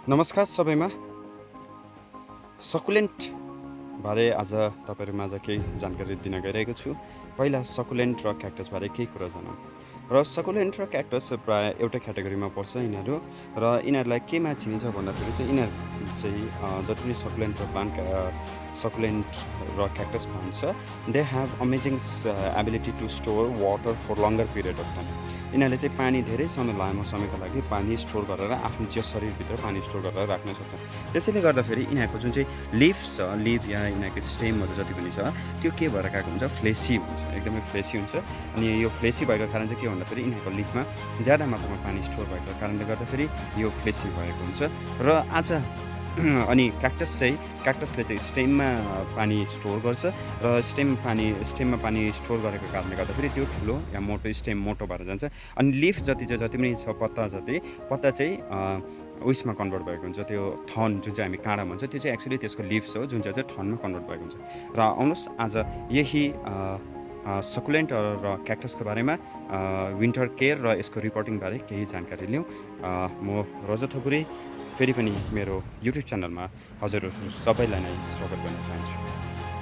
नमस्कार सबैमा सकुलेन्ट बारे आज तपाईहरुमाझ केही जानकारी दिन गइरहेको छु। पहिला सकुलेन्ट र क्याक्टस बारे केही कुरा जानौँ। र सकुलेन्ट र क्याक्टस प्राय एउटै क्याटेगोरीमा पर्छ यिनीहरू र यिनीहरूलाई केमा चिनिन्छ भन्दाखेरि चाहिँ यिनीहरू चाहिँ जति पनि सकुलेन्ट र सकुलेन्ट र क्याक्टस भन्छ they have amazing ability to store water for longer period of time. यिनीहरूले चाहिँ पानी धेरै समय लामो समयको लागि पानी स्टोर गरेर आफ्नो जिउ शरीरभित्र पानी स्टोर गरेर राख्न सक्छ। त्यसैले गर्दाखेरि यिनीहरूको जुन चाहिँ लिफ छ, लिफ या यिनीहरूको स्टेमहरू जति पनि छ त्यो के भएर गएको हुन्छ, फ्लेसी हुन्छ, एकदमै फ्लेसी हुन्छ। अनि यो फ्लेसी भएको कारण चाहिँ के भन्दाखेरि यिनीहरूको लिफमा ज्यादा मात्रामा पानी स्टोर भएको कारणले गर्दाखेरि यो फ्लेसी भएको हुन्छ। र आज अनि क्याक्टसले चाहिँ स्टेममा पानी स्टोर गर्छ र स्टेममा पानी स्टोर गरेको कारणले गर्दाखेरि त्यो ठुलो या मोटो स्टेम मोटो भएर जान्छ। अनि लिफ जति पनि छ, पत्ता चाहिँ उयसमा कन्भर्ट भएको हुन्छ, त्यो थन जुन चाहिँ हामी काँडा भन्छ त्यो चाहिँ एक्चुअली त्यसको लिफ्स हो जुन चाहिँ थनमा कन्भर्ट भएको हुन्छ। र आउनुहोस् आज यही सकुलेन्ट र क्याक्टसको बारेमा विन्टर केयर र यसको रिपोर्टिङ बारे केही जानकारी लिउँ। म रजत थकुरी फेरि पनि मेरो युट्युब च्यानलमा हजुरहरू सबैलाई नै स्वागत गर्न चाहन्छु।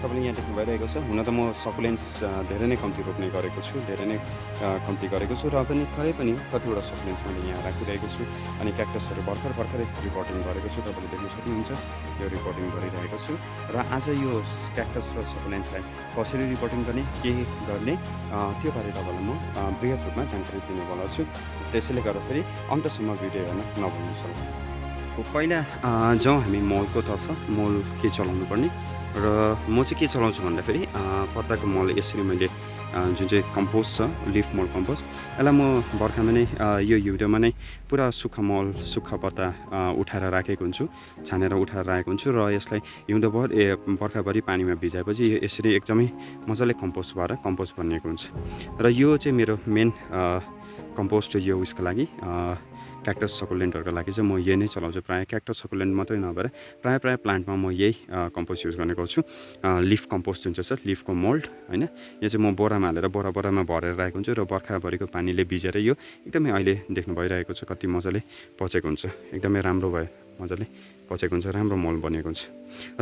तपाईँले यहाँ देख्नु भइरहेको छ, हुन त म सकुलेन्ट्स धेरै नै कम्ती रोप्ने गरेको छु, धेरै नै कम्ती गरेको छु र पनि तरै पनि कतिवटा सकुलेन्ट्स मैले यहाँ राखिरहेको छु। अनि क्याक्टसहरू भर्खरै रिपोर्टिङ गरेको छु, तपाईँले देख्न सक्नुहुन्छ यो रिपोर्टिङ गरिरहेको छु। र आज यो क्याक्टस र सकुलेन्ट्सलाई कसरी रिपोर्टिङ गर्ने, के गर्ने त्यो बारे तपाईँलाई म बृहत रूपमा जानकारी दिनेवाला छु। त्यसैले गर्दाखेरि अन्तसम्म भिडियो हेर्न नभुल्नुहोस्। पहिला जाउँ हामी मलको तर्फ, मल के चलाउनु पर्ने। र म चाहिँ के चलाउँछु भन्दाखेरि पत्ताको मल यसरी मैले जुन चाहिँ कम्पोस्ट छ, लिफ मल कम्पोस्ट, यसलाई म बर्खामा नै यो हिउँदोमा नै पुरा सुक्खा मल, सुक्खा पत्ता उठाएर राखेको हुन्छु, छानेर उठाएर राखेको हुन्छु र यसलाई बर्खाभरि पानीमा भिजाएपछि यो यसरी एकदमै मजाले कम्पोस्ट बनिएको हुन्छ। र यो चाहिँ मेरो मेन कम्पोस्ट यो उसको लागि, क्याक्टस सकुलेन्टहरूको लागि चाहिँ म यही नै चलाउँछु। प्रायः क्याक्टस सकुलेन्ट मात्रै नभएर प्रायः प्लान्टमा म यही कम्पोस्ट युज गर्ने गर्छु। लिफ कम्पोस्ट जुन चाहिँ छ, लिफको मोल्ड होइन, यो चाहिँ म बोरामा हालेर बोरामा भरेर राखेको हुन्छु र बर्खाभरिको पानीले भिजेर यो एकदमै अहिले देख्नु भइरहेको छ कति मजाले पचेको हुन्छ, एकदमै राम्रो भयो, मजाले पचेको हुन्छ, राम्रो मल बनेको हुन्छ।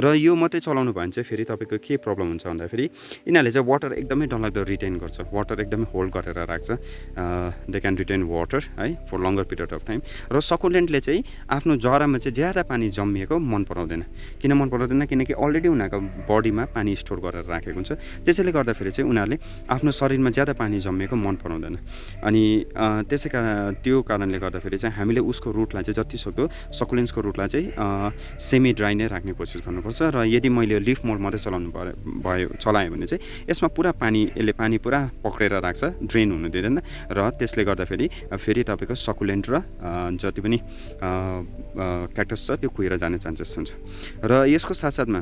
र यो मात्रै चलाउनु भयो भने चाहिँ फेरि तपाईँको के प्रब्लम हुन्छ भन्दाखेरि यिनीहरूले चाहिँ वाटर एकदमै डरलाग्दो रिटेन गर्छ, वाटर एकदमै होल्ड गरेर राख्छ। दे क्यान रिटेन वाटर है for longer period of time. र सकुलेन्टले चाहिँ आफ्नो जरामा चाहिँ ज्यादा पानी जम्मिएको मन पराउँदैन। किन मन पराउँदैन? किनकि अलरेडी उनीहरूको बडीमा पानी स्टोर गरेर राखेको हुन्छ। त्यसैले गर्दाखेरि चाहिँ उनीहरूले आफ्नो शरीरमा ज्यादा पानी जम्मिएको मन पराउँदैन। अनि त्यो कारणले गर्दाखेरि चाहिँ हामीले उसको रुटलाई चाहिँ जतिसक्दो सकुलेन्ट्सको रुटलाई चाहिँ सेमी ड्राई नै राख्ने कोसिस गर्नुपर्छ। र यदि मैले लिफ मोड मात्रै चलाएँ भने चाहिँ यसमा यसले पानी पुरा पक्रेर राख्छ, ड्रेन हुनु दिँदैन। र त्यसले गर्दाखेरि फेरि तपाईँको सकुलेन्ट र जति पनि क्याक्टस छ त्यो कुहिएर जाने चान्सेस हुन्छ। र यसको साथसाथमा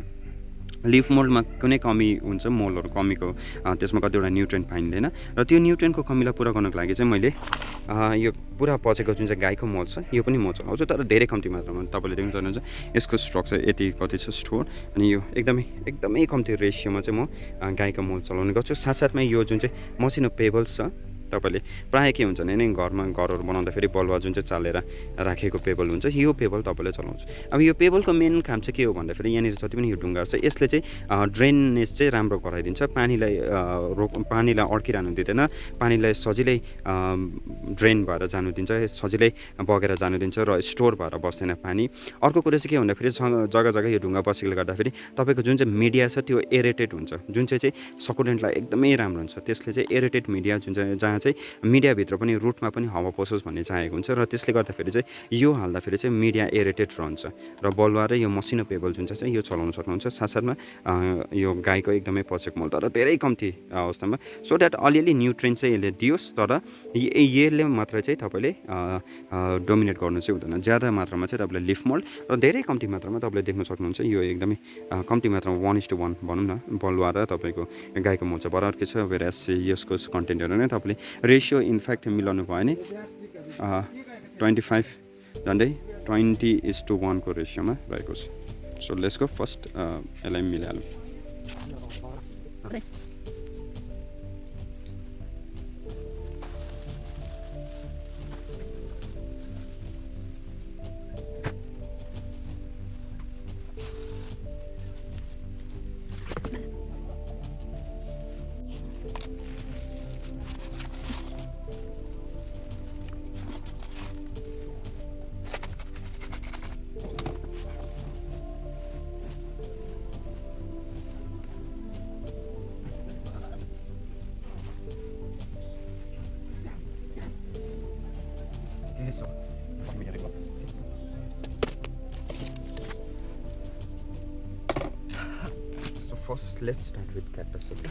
लिफ मोल्डमा कुनै कमी हुन्छ, मोलहरू कमीको त्यसमा कतिवटा न्युट्रिएन्ट पाइँदैन। र त्यो न्युट्रिएन्टको कमीलाई पुरा गर्नको लागि चाहिँ मैले यो पुरा पचेको जुन चाहिँ गाईको मल छ यो पनि म चलाउँछु, तर धेरै कम्ती मात्रामा। तपाईँले देख्नु सक्नुहुन्छ यसको स्ट्रक्चर यति कति छ स्टोर, अनि यो एकदमै कम्ती रेसियोमा चाहिँ म गाईको मल चलाउने गर्छु। साथसाथमा यो जुन चाहिँ मसिनो पेबल्स छ, तपाईँले प्रायः के हुन्छ भने घरहरू बनाउँदाखेरि बलुवा जुन चाहिँ चालेर राखेको पेबल हुन्छ, यो पेबल तपाईँले चलाउँछु। अब यो पेबलको मेन काम चाहिँ के हो भन्दाखेरि यहाँनिर जति पनि यो ढुङ्गाहरू छ यसले चाहिँ ड्रेनेज चाहिँ राम्रो गराइदिन्छ, पानीलाई अड्किरहनु दिँदैन, पानीलाई सजिलै ड्रेन भएर जानु दिन्छ, सजिलै बगेर जानु दिन्छ र स्टोर भएर बस्दैन पानी। अर्को कुरा चाहिँ के भन्दाखेरि जग्गा यो ढुङ्गा बसेकोले गर्दाखेरि तपाईँको जुन चाहिँ मिडिया छ त्यो एरेटेड हुन्छ, जुन चाहिँ सकुलेन्टलाई एकदमै राम्रो हुन्छ। त्यसले चाहिँ एरेटेड मिडिया जुन चाहिँ जहाँ चाहिँ मिडियाभित्र पनि रुटमा पनि हावा पसोस् भन्ने चाहेको हुन्छ। र त्यसले गर्दाखेरि चाहिँ यो हाल्दाखेरि चाहिँ मिडिया एरेटेड रहन्छ। र बलुवा र यो मसिनो पेबल जुन चाहिँ यो चलाउन सक्नुहुन्छ। साथसाथमा यो गाईको एकदमै पचेको मल, तर धेरै कम्ती अवस्थामा, सो द्याट अलिअलि न्युट्रिएन्ट चाहिँ यसले दियोस्, तर यसले मात्र चाहिँ तपाईँले डोमिनेट गर्नु चाहिँ हुँदैन। ज्यादा मात्रामा चाहिँ तपाईँले लिफ मल र धेरै कम्ती मात्रामा तपाईँले देख्न सक्नुहुन्छ यो एकदमै कम्ती मात्रामा 1:1 भनौँ न, बलुवा र तपाईँको गाईको मल चाहिँ बराबर के छ। वेयर यसको कन्टेन्टहरू नै तपाईँले रेसियो इनफ्याक्ट मिलाउनु भयो भने 25 झन्डै 20:1 को रेसियोमा रहेको छ। सो लेट्स गो फर्स्ट यसलाई मिलाइहालौँ। so let me get it. So first let's start with cactus, okay?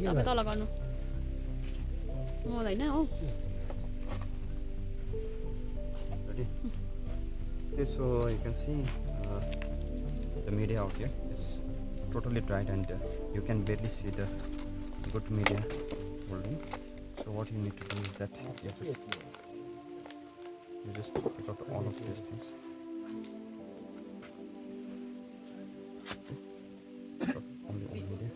तपाईँ तल गर्नु मलाई होइन हो Okay, so you can see the media out here is totally dried and you can barely see the good media holding. So what you need to do is that you just pick out all of these things. Only all media.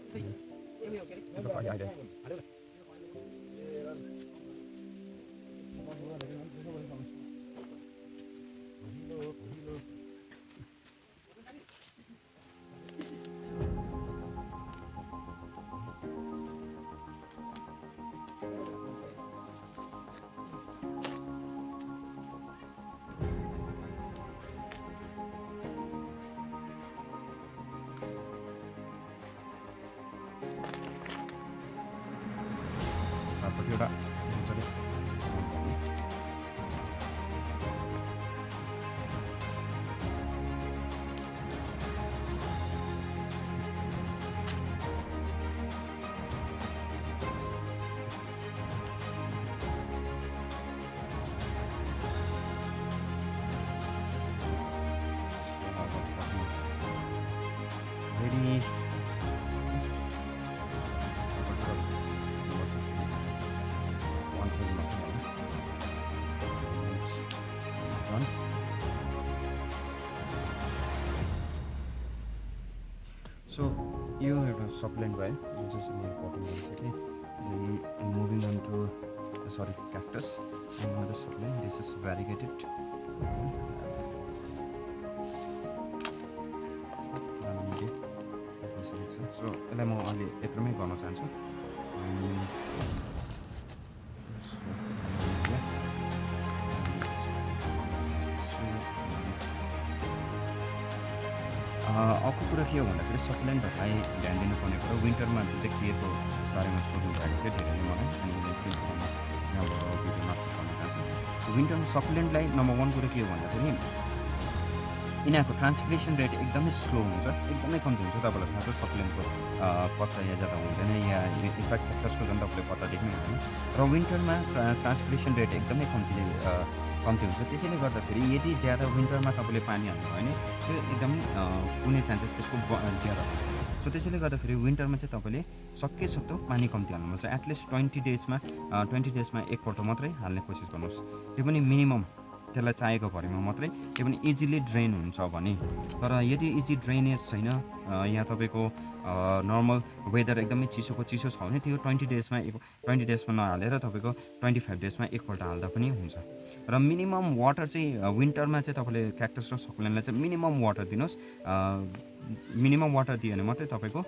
Ready. So you have a succulent vial, which is important. Okay, and moving on to cactus. Another succulent. This is variegated. So यसलाई म अलि यत्रोमै गर्न चाहन्छु. अर्को कुरा के हो भन्दाखेरि सकुलेन्टहरूलाई ध्यान दिनुपर्ने कुरा विन्टरमा चाहिँ केको बारेमा सोध्नु भएको थियो धेरैले मलाई अनि त्यही कुरामा यहाँबाट भिडियो मार्फत भन्न चाहन्छु. विन्टरमा सकुलेन्टलाई नम्बर 1 कुरा के हो भन्दाखेरि यिनीहरूको ट्रान्सपिरेसन रेट एकदमै स्लो हुन्छ, एकदमै कम्ती हुन्छ. तपाईँलाई थाहा छ सकुलेन्टको पत्ता यहाँ ज्यादा हुँदैन या इन्फ्याक्ट क्याक्टसको झन् तपाईँले पत्ता देख्नै हुँदैन. र विन्टरमा ट्रान्सपिरेसन रेट एकदमै कम्ती हुन्छ. त्यसैले गर्दाखेरि यदि ज्यादा विन्टरमा तपाईँले पानी हाल्नु भयो भने त्यो एकदमै हुने चान्सेस त्यसको ज्यादा हुन्छ. सो त्यसैले गर्दाखेरि विन्टरमा चाहिँ तपाईँले सकेसक्दो पानी कम्ती हाल्नुपर्छ. एटलिस्ट 20 डेजमा एकपल्ट मात्रै हाल्ने कोसिस गर्नुहोस्. त्यो पनि मिनिमम त्यसलाई चाहेको भरिमा मात्रै, त्यो पनि इजिली ड्रेन हुन्छ भने. तर यदि इजी ड्रेनेज छैन, यहाँ तपाईँको नर्मल वेदर एकदमै चिसो छ भने त्यो 20 डेजमा नहालेर तपाईँको 25 डेजमा एकपल्ट हाल्दा पनि हुन्छ. र मिनिमम वाटर चाहिँ विन्टरमा चाहिँ तपाईँले क्याक्टस र सकुलेन्टलाई चाहिँ मिनिमम वाटर दिनुहोस्. मिनिमम वाटर दियो भने मात्रै तपाईँको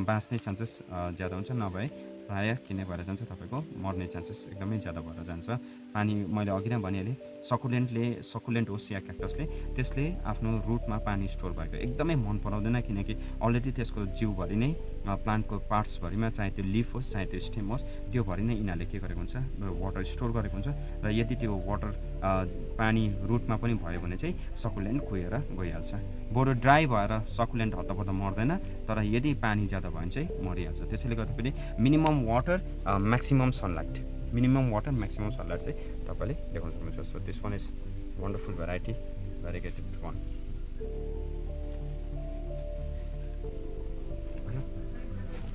बाँच्ने चान्सेस ज्यादा हुन्छ. नभए प्रायः किने भएर जान्छ, तपाईँको मर्ने चान्सेस एकदमै ज्यादा भएर जान्छ. पानी मैले अघि नै भनिहालेँ, सकुलेन्ट होस् या क्याक्टसले त्यसले आफ्नो रुटमा पानी स्टोर भएको एकदमै मन पराउँदैन, किनकि अलरेडी त्यसको जिउभरि नै प्लान्टको पार्ट्सभरिमा चाहे त्यो लिफ होस् चाहे त्यो स्टेम होस् त्योभरि नै यिनीहरूले के गरेको हुन्छ, वाटर स्टोर गरेको हुन्छ. र यदि त्यो वाटर पानी रुटमा पनि भयो भने चाहिँ सकुलेन्ट कुहेर गइहाल्छ. बरु ड्राई भएर सकुलेन्ट हतपत मर्दैन, तर यदि पानी ज्यादा भयो भने चाहिँ मरिहाल्छ. त्यसैले गर्दाखेरि मिनिमम वाटर म्याक्सिमम सनलाइट चाहिँ तपाईँले देखाउन सक्नुहुन्छ. So this one is wonderful variety, variegated one.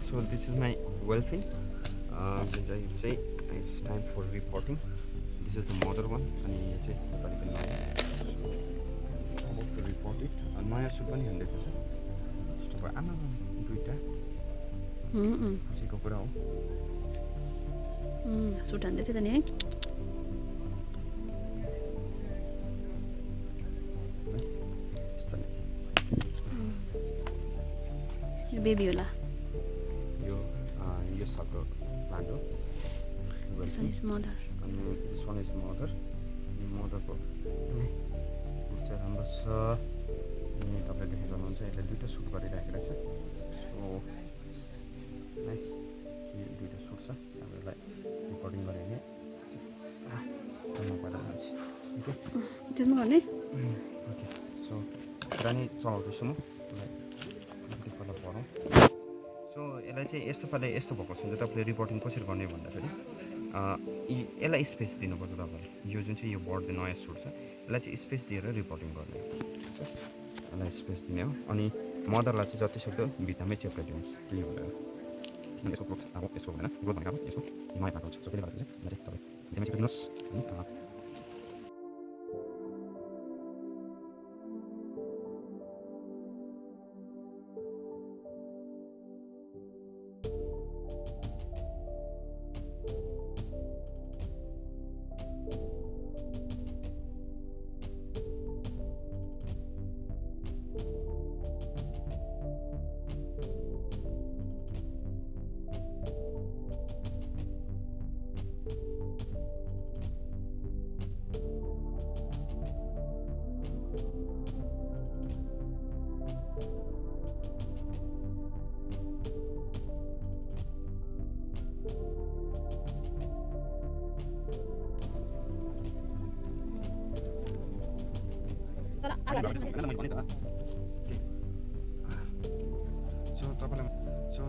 So this is my whelping. It's time for repotting. This is the mother one, and here about to repot it. And my soup pani handeko cha. Stop ama duita. Siko kura ho. सुट हान्दै थियो त नि है. यो baby होला. यो सबको प्लान्ट हो. This one is mother. This one is mother. Mother को उच्च त्यसमा गर्ने ओके सो रानी चलाउँदैछु म अलिकति पहिला पढौँ सो यसलाई चाहिँ यस्तो पाराले यस्तो भएको छ भने तपाईँले रिपोर्टिङ कसरी गर्ने भन्दाखेरि यसलाई स्पेस दिनुपर्छ तपाईँले यो जुन चाहिँ यो बढ्दै नयाँ सुट छ यसलाई चाहिँ स्पेस दिएर रिपोर्टिङ गर्ने यसलाई स्पेस दिने हो अनि मदरलाई चाहिँ जतिसक्दो भित्तामै चेप्काइदिनुहोस् के भनेर यसको ग्रोथ अब यसो हुँदैन ग्रोथ भनेको अब यसको नयाँ पाएको हुन्छ सो त्यसले गर्दा चाहिँ तपाईँ भित्तामै चेप्काइदिनुहोस् अनि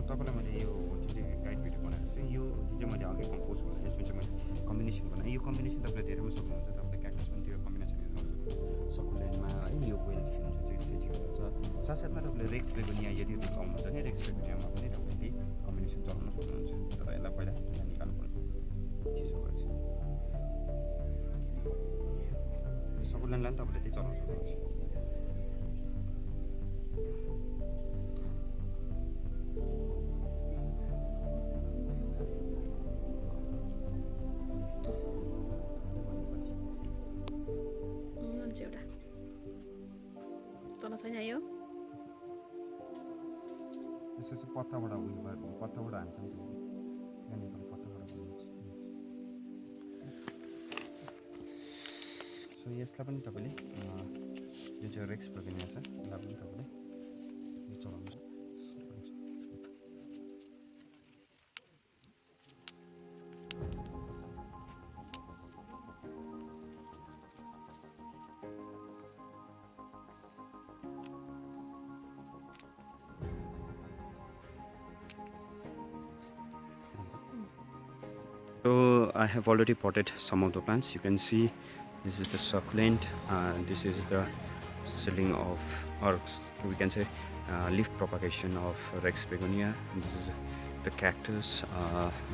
तपाईँलाई मैले यो जुन चाहिँ गाइड भिडियो बनाएको थिएँ यो जुन चाहिँ मैले अघि कम्पोज बनाएँ जुन चाहिँ मैले कम्बिनेसन बनाएँ यो कम्बिनेसन तपाईँले धेरैमा सक्नुहुन्छ तपाईँले क्याक्टस पनि त्यो कम्बिनेसन सकुलेन्टमा है यो वेल फिल्म जुन चाहिँ स्टेज गर्नुहुन्छ साथसाथमा तपाईँले रेक्स बेगोनिया यदि आउनुहुन्छ भने रेक्स बेगोनियामा पनि तपाईँले कम्बिनेसन चलाउन सक्नुहुन्छ तर यसलाई पहिला निकाल्नु पर्ने चिजहरू चाहिँ सकुलेन्टलाई पनि तपाईँले त्यही चलाउन सक्नुहुन्छ छैन यो त्यसको चाहिँ पत्ताबाट उयो भयो पत्ताबाट हान्छ नि यहाँनिर पत्ताबाट सो यसलाई पनि तपाईँले यो चाहिँ रेक्स बेगोनिया छ यसलाई पनि तपाईँले यो चलाउनु So I have already potted some of the plants. You can see this is the succulent, this is the seedling of, or we can say leaf propagation of Rex begonia. And this is the cactus,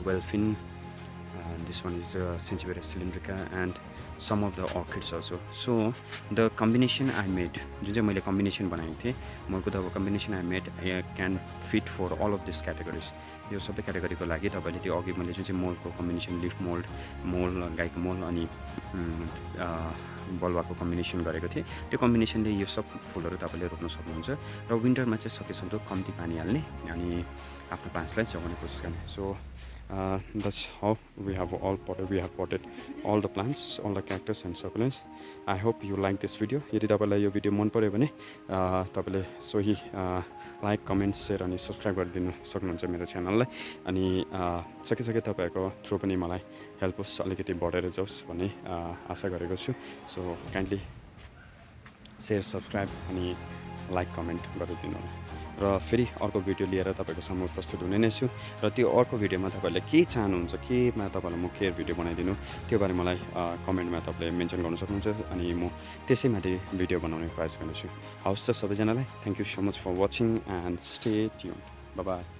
Welfin. This one is Sansevieria cylindrica and some of the orchids also. So the combination I made, जुन चाहिँ मैले combination बनाएको थिएँ मलको दबाको combination I made can fit for all of these categories. यो सबै क्याटेगोरीको लागि तपाईँले त्यो अघि मैले जुन चाहिँ मोल्डको कम्बिनेसन लिफ मोल्ड गाईको मोल्ड अनि बलुवाको कम्बिनेसन गरेको थिएँ त्यो कम्बिनेसनले यो सब फुलहरू तपाईँले रोप्न सक्नुहुन्छ र विन्टरमा चाहिँ सकेसम्म कम्ती पानी हाल्ने अनि आफ्नो प्लान्ट्सलाई जोगाउने कोसिस गर्ने so that's how we have potted all the plants, all the cactus and succulents. I hope you like this video. यदि तपाईलाई यो भिडियो मन पर्यो भने तपाईले सोही लाइक कमेन्ट शेयर अनि सब्स्क्राइब गरिदिनु सक्नुहुन्छ मेरो च्यानललाई अनि सके तपाईहरुको थ्रु पनि मलाई हेल्प होस् अलिकति बढेर जाओस् भन्ने आशा गरेको छु सो काइन्डली शेयर सब्स्क्राइब अनि लाइक कमेन्ट गरिदिनु होला र फेरि अर्को भिडियो लिएर तपाईको सामु प्रस्तुत हुने नै छु र त्यो अर्को भिडियोमा तपाईले के चाहनुहुन्छ केमा तपाईलाई म केयर भिडियो बनाइदिनु त्यो बारे मलाई कमेन्टमा तपाईले मेन्सन गर्न सक्नुहुन्छ अनि म त्यसैमाथि भिडियो बनाउने प्रयास गर्नेछु हवस् त सबैजनालाई thank you so much for watching and stay tuned bye by